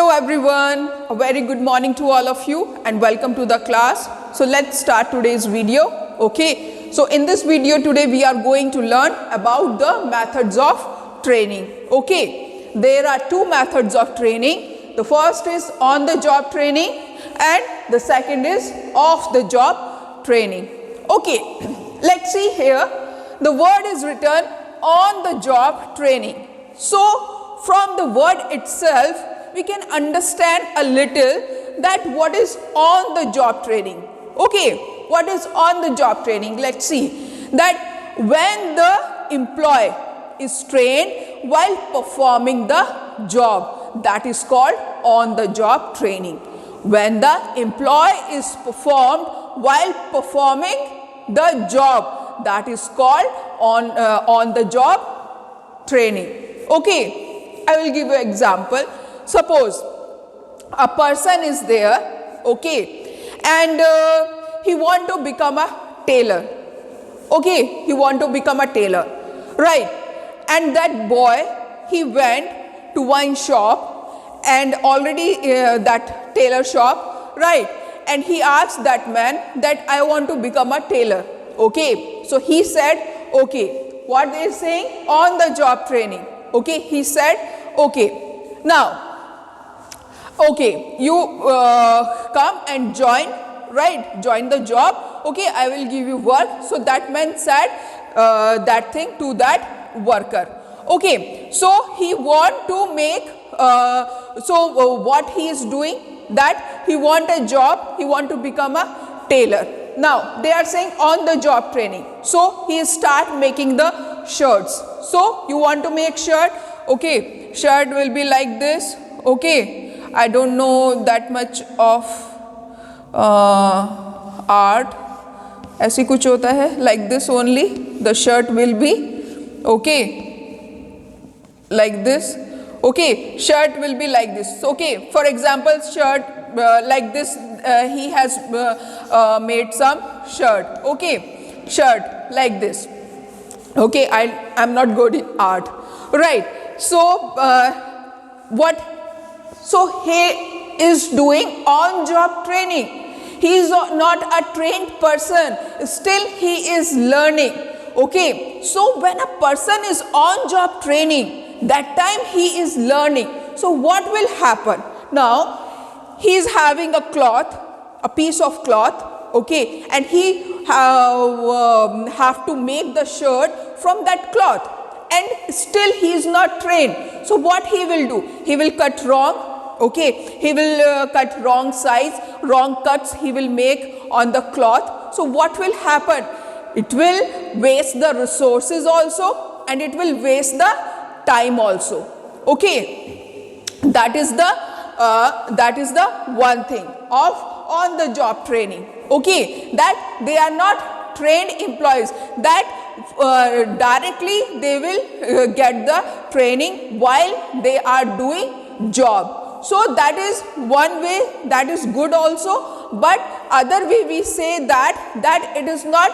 Hello everyone, a very good morning to all of you and welcome to the class. So let's start today's video. Okay, so in this video today we are going to learn about the methods of training. Okay, there are two methods of training. The first is on the job training and the second is off the job training. Okay, let's see here. The word is written on the job training. So from the word itself we can understand a little that what is on the job training. Okay, what is on the job training? Let's see that when the employee is trained while performing the job, that is called on the job training. When the employee is performed while performing the job, that is called on the job training. Okay, I will give you an example. Suppose a person is there, okay, and he want to become a tailor. Okay, he want to become a tailor, right? And that boy, he went to one shop and already that tailor shop, right? And he asked that man that I want to become a tailor. Okay, so he said, okay, what they saying? On the job training. Okay, he said, okay, now, okay, you come and join, right? Join the job. Okay, I will give you work. So that man said that thing to that worker. Okay, so he want to make, what he is doing, that he want a job, he want to become a tailor. Now, they are saying on the job training. So he start making the shirts. So you want to make shirt, okay, shirt will be like this, okay. I don't know that much of art. ऐसी कुछ होता है, like this only. The shirt will be okay, like this. Okay, shirt will be like this. Okay, for example, shirt like this. He has made some shirt. Okay, shirt like this. Okay, I'm not good in art, right? So what? So he is doing on-job training. He is not a trained person. Still he is learning. Okay. So when a person is on-job training, that time he is learning. So what will happen? Now he is having a cloth, a piece of cloth. Okay. And he have to make the shirt from that cloth. And still he is not trained. So what he will do? He will cut wrong. Okay, he will cut wrong size, wrong cuts he will make on the cloth. So what will happen? It will waste the resources also and it will waste the time also. Okay, that is the one thing of on the job training. Okay, that they are not trained employees, that directly they will get the training while they are doing job. So that is one way, that is good also, but other way we say that it is not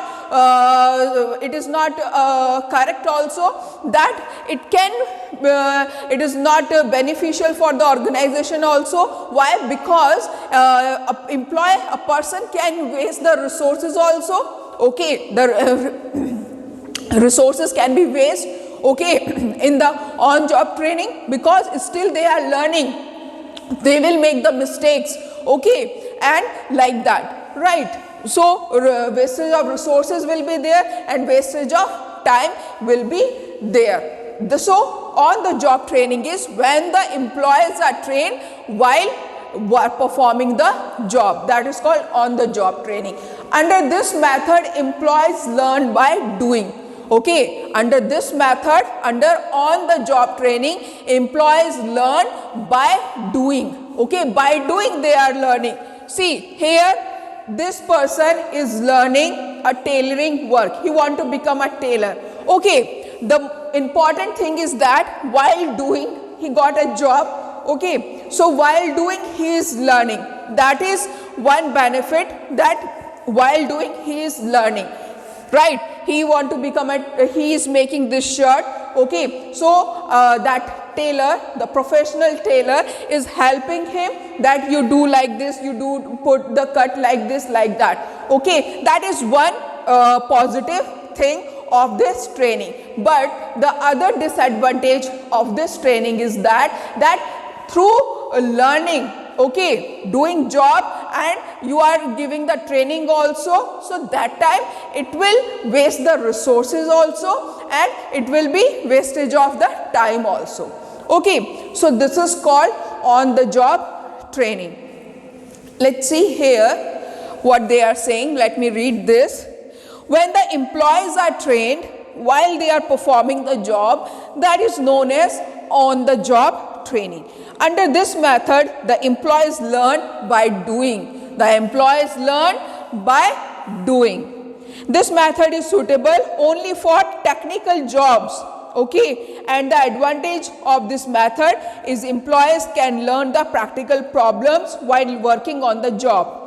correct also, that it is not beneficial for the organization also. Why? Because a person can waste the resources also. Okay, the resources can be waste, okay, in the on-job training, because still they are learning. They will make the mistakes, okay, and like that, right? So wastage of resources will be there and wastage of time will be there. So on the job training is when the employees are trained while performing the job. That is called on the job training. Under this method, employees learn by doing. Okay, under this method, under on the job training, employees learn by doing. Okay, by doing they are learning. See here, this person is learning a tailoring work. He want to become a tailor. Okay, the important thing is that while doing, he got a job. Okay, so while doing he is learning. That is one benefit, that while doing he is learning. Right, he want to become he is making this shirt. Okay, so that tailor, the professional tailor, is helping him that you do like this, you do put the cut like this, like that. Okay, that is one positive thing of this training. But the other disadvantage of this training is that through learning, okay, doing job, and you are giving the training also, so that time it will waste the resources also, and it will be wastage of the time also. Okay, so this is called on the job training. Let's see here what they are saying. Let me read this. When the employees are trained while they are performing the job, that is known as on the job training. Under this method, the employees learn by doing. The employees learn by doing. This method is suitable only for technical jobs. Okay, and the advantage of this method is employees can learn the practical problems while working on the job.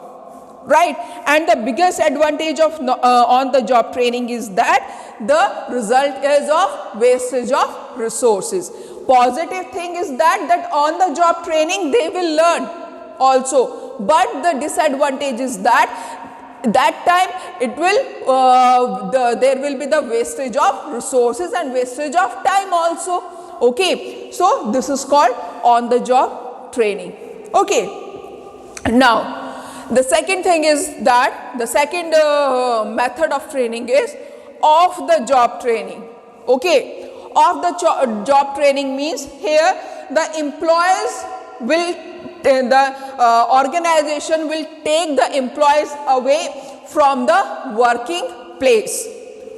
Right, and the biggest advantage of on the job training is that the result is of wastage of resources. Positive thing is that on the job training they will learn also, but the disadvantage is that time it will there will be the wastage of resources and wastage of time also. Okay, so this is called on the job training. Okay, now the second thing is that the second method of training is off the job training. Okay, off the job training means here the employees will, the organization will take the employees away from the working place.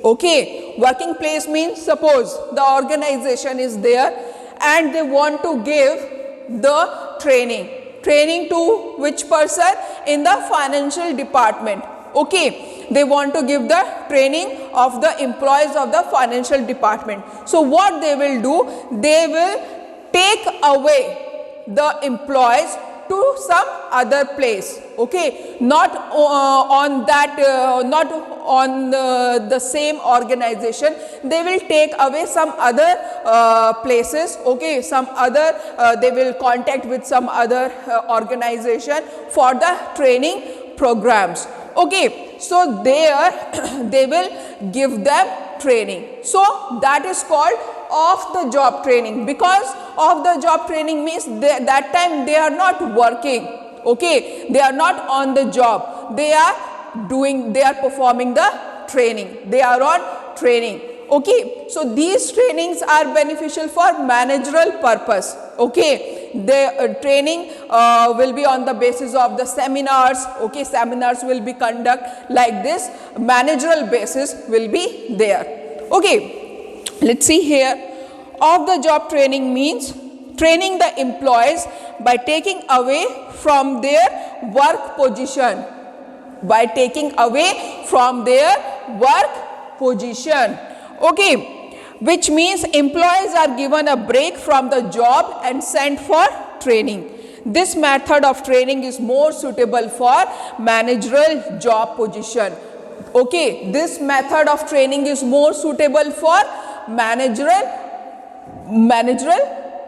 Okay, working place means suppose the organization is there and they want to give the training to which person? In the financial department. Okay, they want to give the training of the employees of the financial department. So what they will do, they will take away the employees to some other place. Okay, not on that not on the same organization, they will take away some other places. Okay, some other they will contact with some other organization for the training programs. Okay, so there they will give them training. So that is called off the job training, because off the job training means that time they are not working. Okay, they are not on the job, they are performing the training, they are on training. Okay, so these trainings are beneficial for managerial purpose. Okay, the training will be on the basis of the seminars. Okay, seminars will be conducted like this, managerial basis will be there. Okay, let's see here. Off the job training means training the employees by taking away from their work position. By taking away from their work position. Okay, which means employees are given a break from the job and sent for training. This method of training is more suitable for managerial job position. Okay, this method of training is more suitable for managerial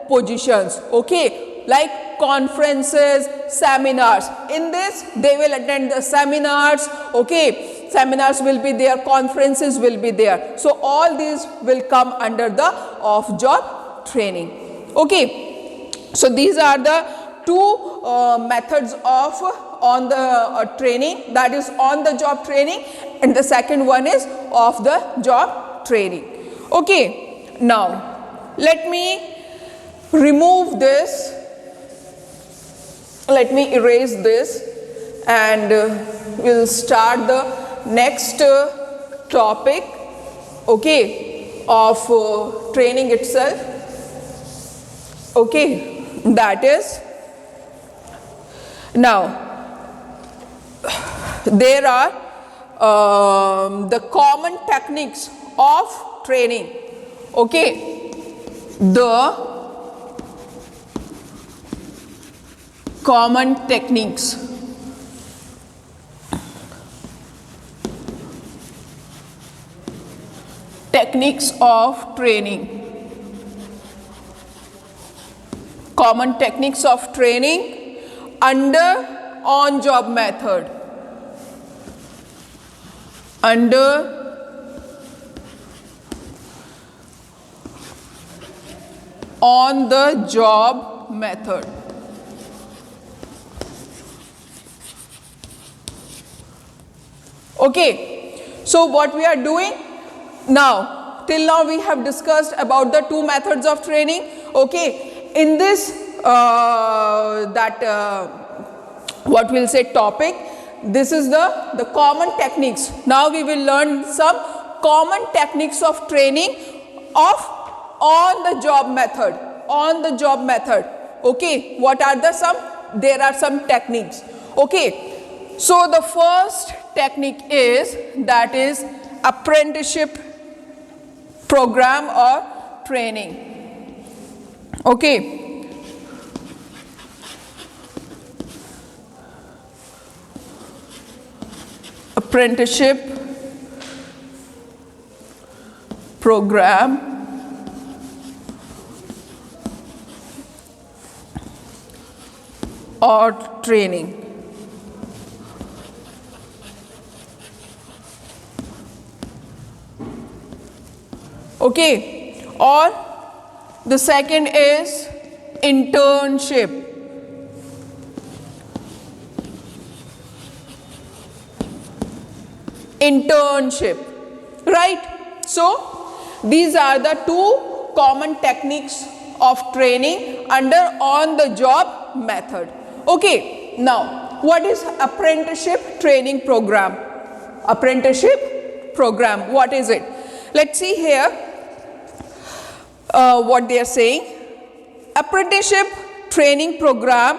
positions. Okay, like conferences, seminars. In this they will attend the seminars. Okay, seminars will be there, conferences will be there. So all these will come under the off job training. Okay, so these are the two methods of on the training, that is on the job training, and the second one is off the job training. Okay, now let me remove this, let me erase this, and we'll start the next topic, okay, of training itself. Okay, that is, now there are the common techniques of training. Okay, the common techniques. Techniques of training. common techniques of training under on-job method. Under on the job method. Okay, so what we are doing now, till now we have discussed about the two methods of training. Okay, in this what we'll say topic, this is the common techniques. Now we will learn some common techniques of training of on the job method. On the job method. Okay, what are the some? There are some techniques. Okay, so the first technique is, that is apprenticeship program or training. Okay, apprenticeship program or training. Okay, or the second is internship. Internship, right? So these are the two common techniques of training under on the job method. Okay, now what is apprenticeship training program? Apprenticeship program, what is it? Let's see here what they are saying. Apprenticeship training program,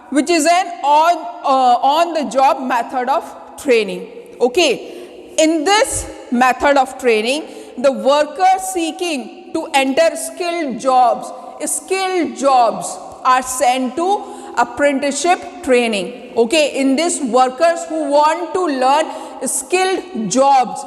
which is an on the job method of training. Okay, in this method of training, the workers seeking to enter skilled jobs are sent to apprenticeship training. Okay, in this, workers who want to learn skilled jobs,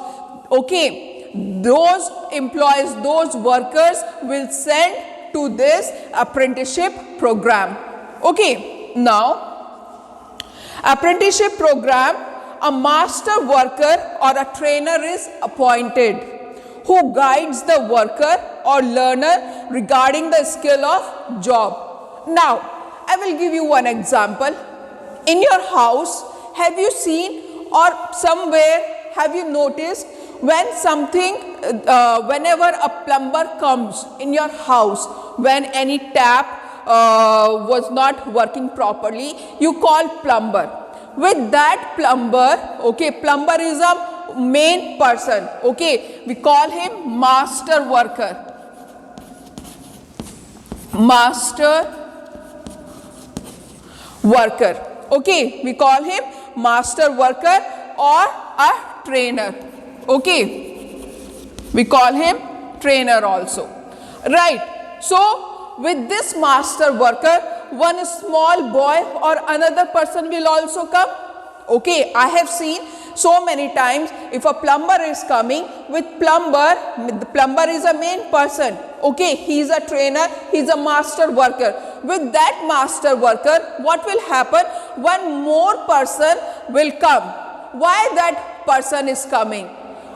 okay, those employees, those workers will send to this apprenticeship program. Okay, now apprenticeship program, a master worker or a trainer is appointed who guides the worker or learner regarding the skill of job. Now I will give you one example. In your house, have you seen or somewhere have you noticed when something, whenever a plumber comes in your house, when any tap was not working properly, you call plumber. With that plumber, okay, plumber is a main person, okay, we call him master worker. Master worker, okay, we call him master worker or a trainer. Okay, we call him trainer also, right? So with this master worker, one small boy or another person will also come. Okay, I have seen so many times, if a plumber is coming, with the plumber is a main person. Okay, he is a trainer, he is a master worker. With that master worker, what will happen? One more person will come. Why that person is coming?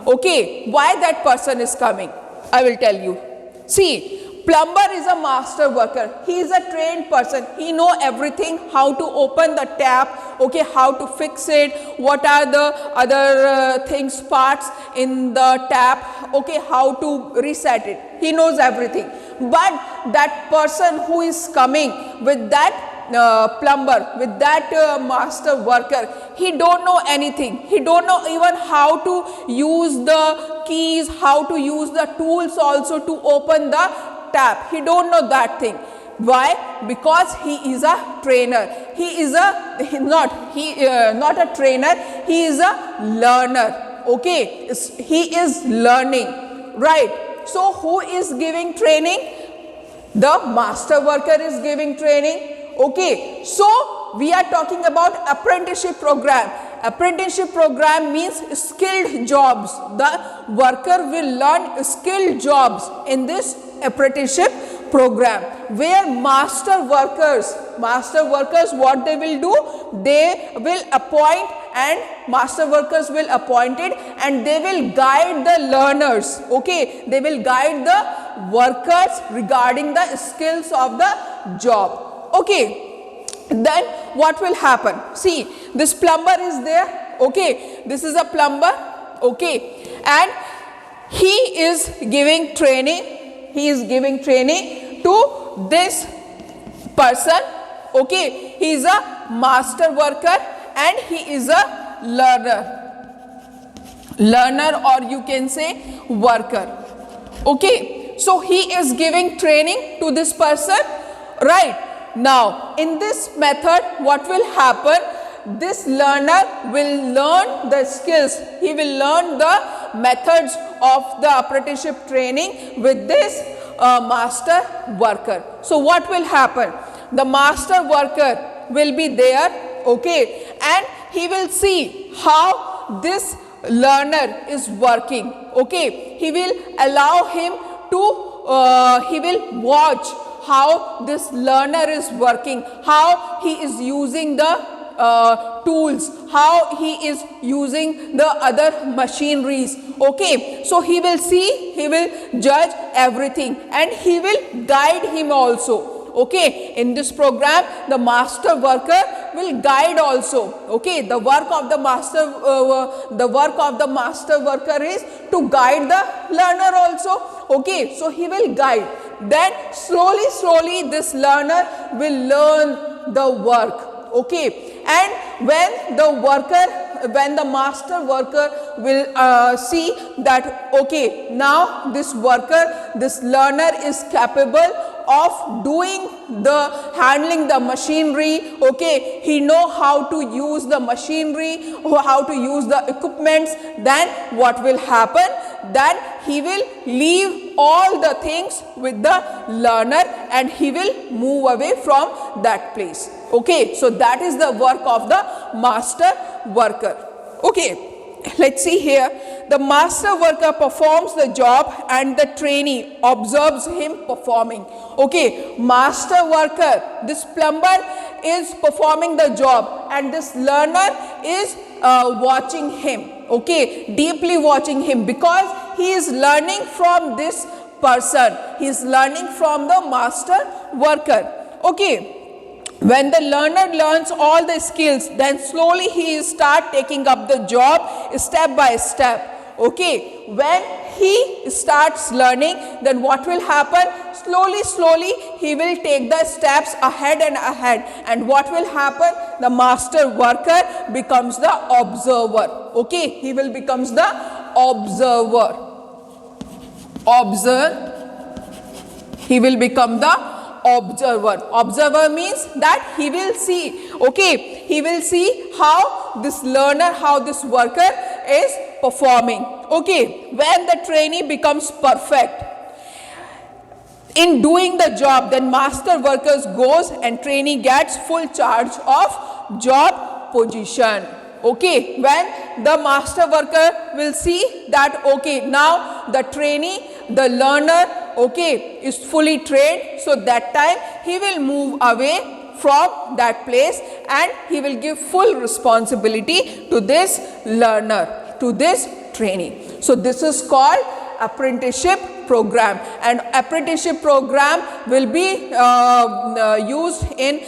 Okay, why that person is coming? I will tell you. See, plumber is a master worker. He is a trained person. He knows everything, how to open the tap, okay, how to fix it, what are the other things, parts in the tap, okay, how to reset it. He knows everything. But that person who is coming with that plumber, with that master worker, he don't know anything. He don't know even how to use the keys, how to use the tools also to open the tap. He don't know that thing. Why? Because he is a trainer. He is not a trainer. He is a learner. Okay, he is learning, right? So who is giving training? The master worker is giving training. Okay, so we are talking about apprenticeship program. Apprenticeship program means skilled jobs. The worker will learn skilled jobs in this apprenticeship program, where master workers what they will do, they will appoint, and master workers will appoint it, and they will guide the learners. Okay, they will guide the workers regarding the skills of the job. Okay, then what will happen? See, this plumber is there. Okay, this is a plumber. Okay, and he is giving training to this person. Okay, he is a master worker and he is a learner, or you can say worker. Okay, so he is giving training to this person, right? Now in this method, what will happen? This learner will learn the skills, he will learn the methods of the apprenticeship training with this master worker. So what will happen? The master worker will be there, okay, and he will see how this learner is working. Okay, he will allow him to he will watch how this learner is working, how he is using the tools, how he is using the other machineries. Okay, so he will see, he will judge everything, and he will guide him also. Okay, in this program the master worker will guide also. Okay, the work of the master worker is to guide the learner also. Okay, so he will guide, then slowly this learner will learn the work. Okay, and when the master worker will see that, okay, now this learner is capable of handling the machinery. Okay, he know how to use the machinery, how to use the equipments. Then what will happen? Then he will leave all the things with the learner and he will move away from that place. Okay, so that is the work of the master worker. Okay, let's see here. The master worker performs the job and the trainee observes him performing. Okay, master worker, this plumber is performing the job and this learner is watching him. Okay, deeply watching him, because he is learning from this person. He is learning from the master worker. Okay. When the learner learns all the skills, then slowly he start taking up the job step by step. Okay, when he starts learning, then what will happen? Slowly he will take the steps ahead and ahead. And what will happen? The master worker becomes the observer. Okay, he will becomes the observer. He will become the observer. Observer means that he will see. Okay, he will see how this learner, how this worker is performing. Okay, when the trainee becomes perfect in doing the job, then master workers goes and trainee gets full charge of job position. Okay, when the master worker will see that, okay, now the trainee, the learner, okay, is fully trained, so that time he will move away from that place and he will give full responsibility to this learner, to this trainee. So this is called apprenticeship program, and apprenticeship program will be used in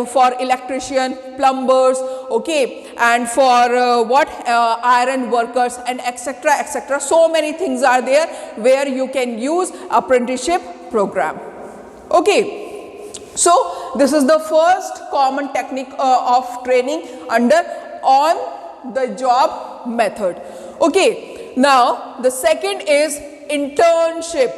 for electrician, plumbers, okay, and for iron workers and etc. So many things are there where you can use apprenticeship program. Okay, so this is the first common technique of training under on the job method. Okay, now the second is internship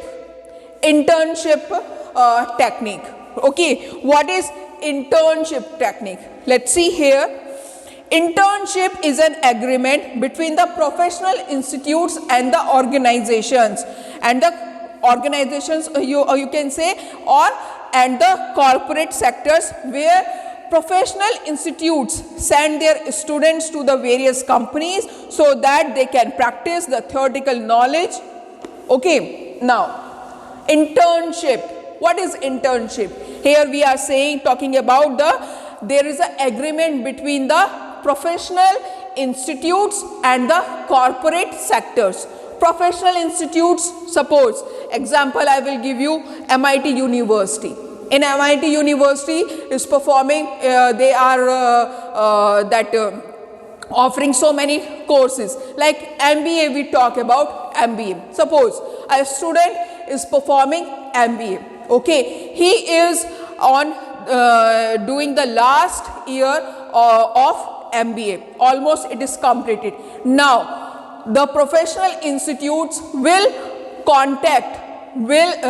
technique. Okay, what is internship technique? Let's see here. Internship is an agreement between the professional institutes and the organizations, you can say, and the corporate sectors, where professional institutes send their students to the various companies so that they can practice the theoretical knowledge. Okay, now internship What is internship? Here we are saying, talking about there is an agreement between the professional institutes and the corporate sectors. Professional institutes, suppose, example I will give you, MIT University. In MIT University is performing, they are offering so many courses, like MBA. We talk about MBA. Suppose a student is performing MBA, okay, he is on doing the last year of MBA, almost it is completed. Now the professional institutes will contact with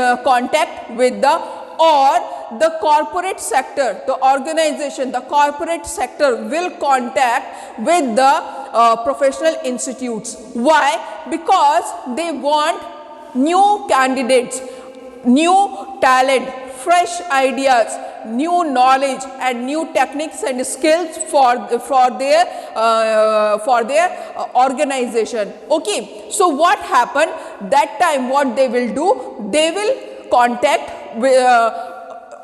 the corporate sector, the organization, the corporate sector will contact with the professional institutes. Why? Because they want new candidates, new talent, fresh ideas, new knowledge and new techniques and skills for their organization. Okay, so what happened that time? What they will do? They will contact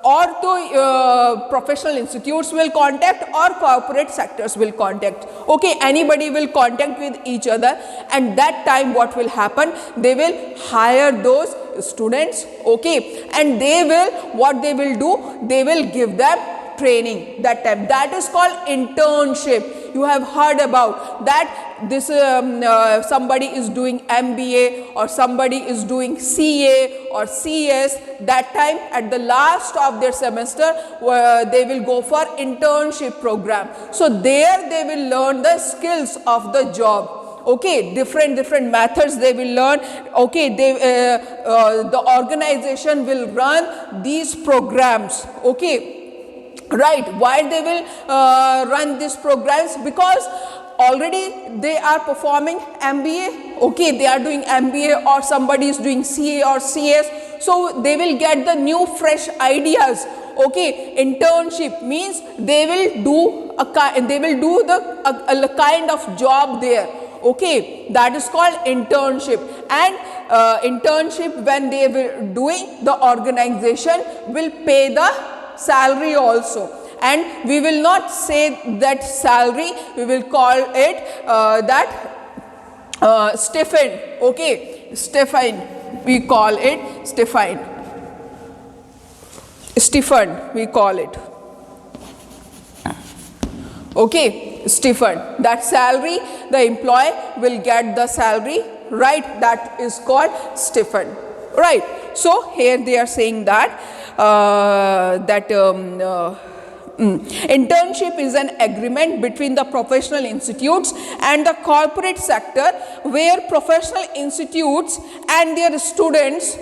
or the professional institutes will contact, or corporate sectors will contact. Okay, anybody will contact with each other, and that time what will happen? They will hire those students, okay, and they will, what they will do? They will give them training that time. That is called internship. You have heard about that. This somebody is doing MBA or somebody is doing CA or CS. That time at the last of their semester they will go for internship program. So there they will learn the skills of the job. Okay, different methods they will learn. Okay, the organization will run these programs. Okay, right. Why they will run these programs? Because already they are performing MBA. Okay, they are doing MBA, or somebody is doing CA or CS. So they will get the new fresh ideas. Okay, internship means they will do a kind of job there. Okay, that is called internship. And internship, when they were doing, the organization will pay the salary also. And we will not say that salary, we will call it stipend. Okay, stipend, we call it stipend. Stipend, we call it. Okay, stipend. That salary, the employee will get the salary, right? That is called stipend, right? So here they are saying that internship is an agreement between the professional institutes and the corporate sector, where professional institutes and their students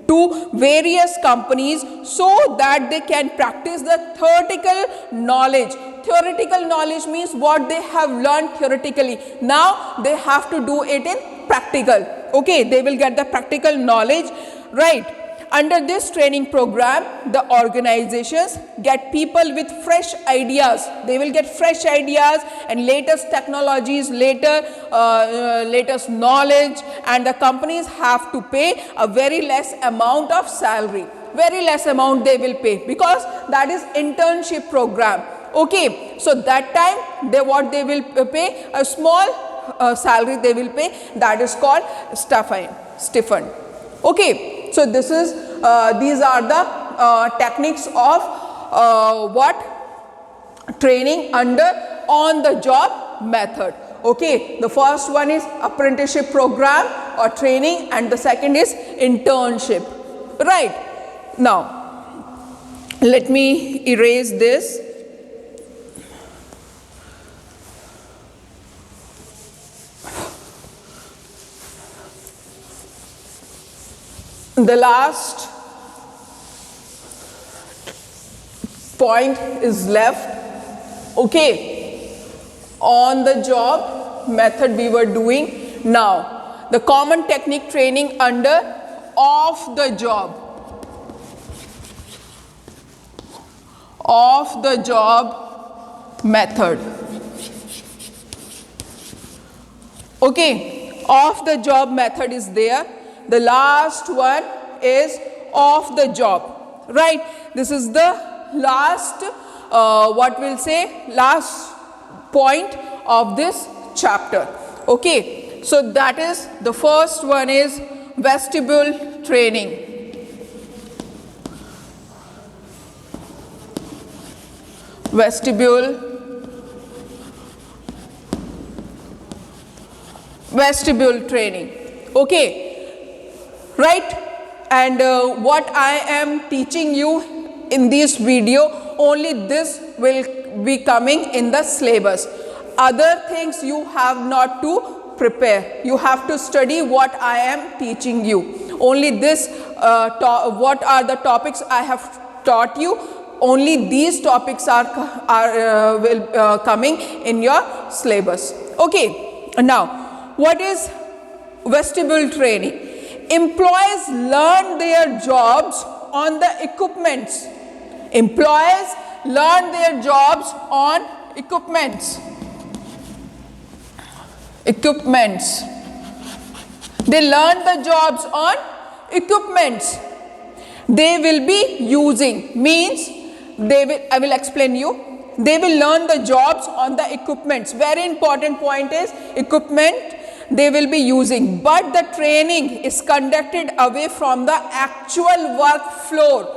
to various companies so that they can practice the theoretical knowledge. Theoretical knowledge means what they have learned theoretically. Now they have to do it in practical. Okay, they will get the practical knowledge, right? Under this training program, the organizations get people with fresh ideas. They will get fresh ideas and latest technologies, latest knowledge, and the companies have to pay a very less amount of salary. Very less amount they will pay, because that is internship program. Okay, so that time they will pay a small salary they will pay, that is called stipend. Okay, so this is these are the techniques of training under on the job method. Okay, the first one is apprenticeship program or training, and the second is internship. Right, now let me erase this. The last point is left. Okay, on the job method we were doing. Now the common technique training under off the job method. Okay, off the job method is there. The last one is of the job, right? This is the last last point of this chapter. Okay, so that is the first one is vestibule training. Vestibule training. Okay, right? And what I am teaching you in this video, only this will be coming in the syllabus. Other things you have not to prepare. You have to study what I am teaching you. Only this, what are the topics I have taught you. Only these topics are coming in your syllabus. Okay, now what is vestibule training? Employees learn their jobs on the equipments. Employees learn their jobs on equipments. Equipments. They learn the jobs on equipments. They will be using, means they will, I will explain you. They will learn the jobs on the equipments. Very important point is equipment they will be using, but the training is conducted away from the actual work floor.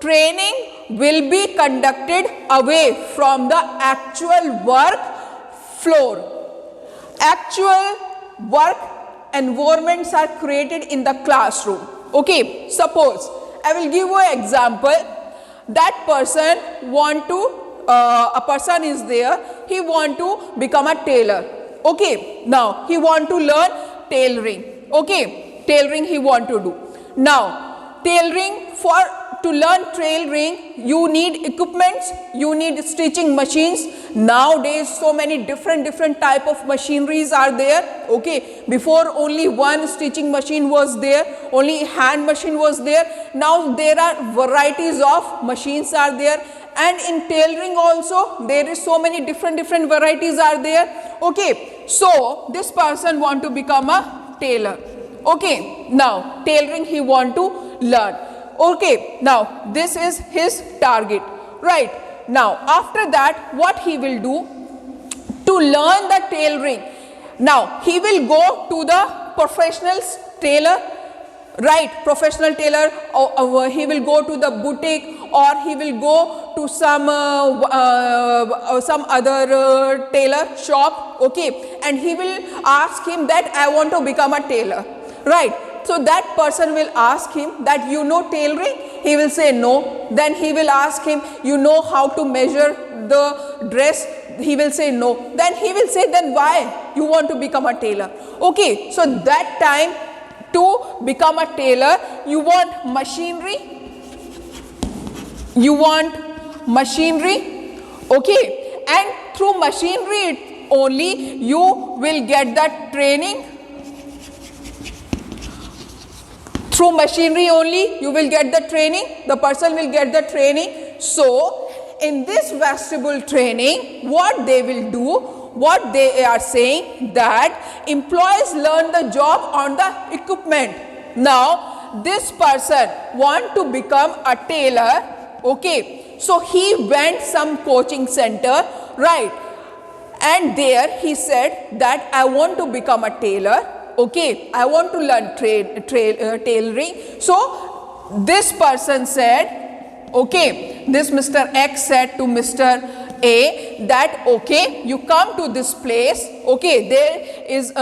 Training will be conducted away from the actual work floor. Actual work environments are created in the classroom. Okay, suppose I will give you an example. That person want to, a person is there, he want to become a tailor. Okay, now he want to learn tailoring. Okay, tailoring he want to do. Now, tailoring, to learn tailoring, you need equipments, you need stitching machines. Nowadays, so many different type of machineries are there. Okay, before only one stitching machine was there, only hand machine was there. Now there are varieties of machines are there. And in tailoring also, there is so many different varieties are there. Okay, so this person want to become a tailor. Okay, now tailoring he want to learn. Okay, now this is his target, right? Now after that, what he will do to learn the tailoring? Now he will go to the professional tailor, right? Professional tailor, or he will go to the boutique, or he will go to some other tailor shop. Okay, and he will ask him that I want to become a tailor, right? So that person will ask him that you know tailoring? He will say no. Then he will ask him, you know how to measure the dress? He will say no. Then he will say, then why you want to become a tailor? Okay, so that time to become a tailor, you want machinery. You want machinery. Okay, and through machinery only you will get that training. Through machinery only you will get the training, the person will get the training. So in this vestibule training, what they will do, what they are saying, that employees learn the job on the equipment. Now this person want to become a tailor. Okay, so he went some coaching center, right? And there he said that I want to become a tailor. Okay, I want to learn tailoring. So this person said, okay, this Mr. X said to Mr. A that okay, you come to this place. Okay, there is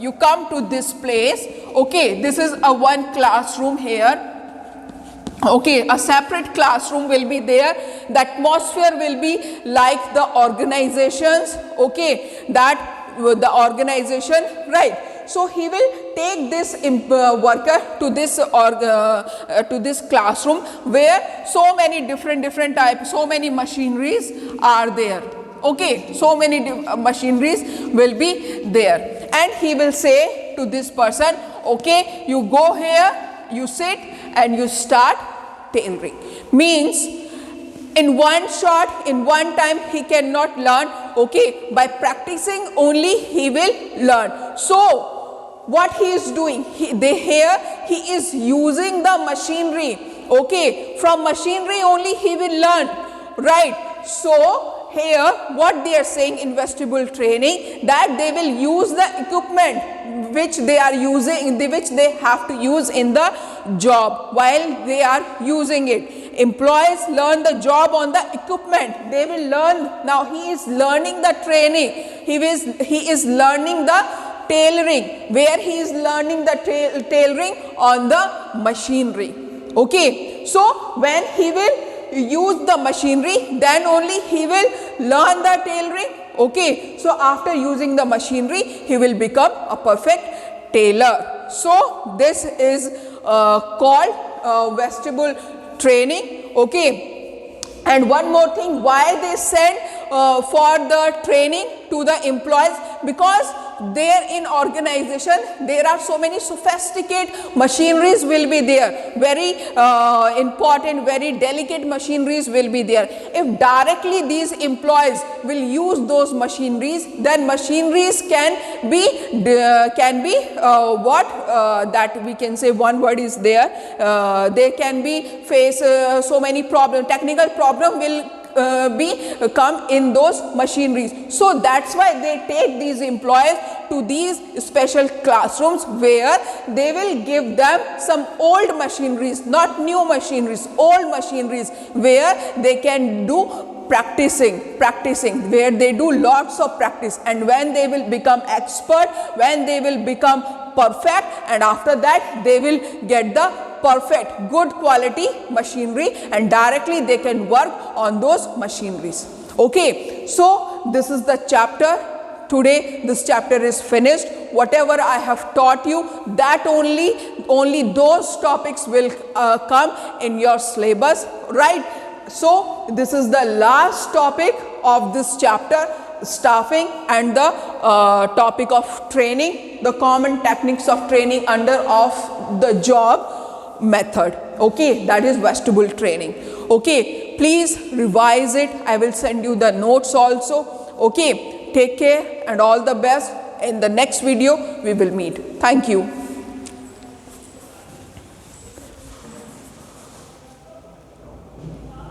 you come to this place. Okay, this is a one classroom here. Okay, a separate classroom will be there. The atmosphere will be like the organizations. Okay, that the organization, right? So he will take this worker to this classroom where so many different types, so many machineries are there. Okay, so many machineries will be there, and he will say to this person, okay, you go here, you sit and you start tailoring. Means in one shot, in one time he cannot learn. Okay, by practicing only he will learn. So what he is doing, he is using the machinery. Okay, from machinery only he will learn, right? So here what they are saying in vestibule training, that they will use the equipment which they are using, which they have to use in the job while they are using it. Employees learn the job on the equipment. They will learn. Now he is learning the training. He is learning the tailoring, where he is learning the tailoring on the machinery. Okay, so when he will use the machinery, then only he will learn the tailoring. Okay, so after using the machinery, he will become a perfect tailor. So this is called vestibule training. Okay, and one more thing, why they send for the training to the employees, because there in organization there are so many sophisticated machineries will be there, very important, very delicate machineries will be there. If directly these employees will use those machineries, then machineries can be that we can say one word is there, they can be face so many problems, technical problem will come in those machineries. So that's why they take these employees to these special classrooms, where they will give them some old machineries, not new machineries, old machineries, where they can do practicing, where they do lots of practice, and when they will become expert, when they will become perfect, and after that they will get the perfect good quality machinery, and directly they can work on those machineries. Okay, so this is the chapter. Today this chapter is finished. Whatever I have taught you, that only those topics will come in your syllabus, right? So this is the last topic of this chapter, staffing, and the topic of training, the common techniques of training under of the job method. Okay, that is vestibule training. Okay, please revise it. I will send you the notes also. Okay, take care and all the best. In the next video we will meet. Thank you.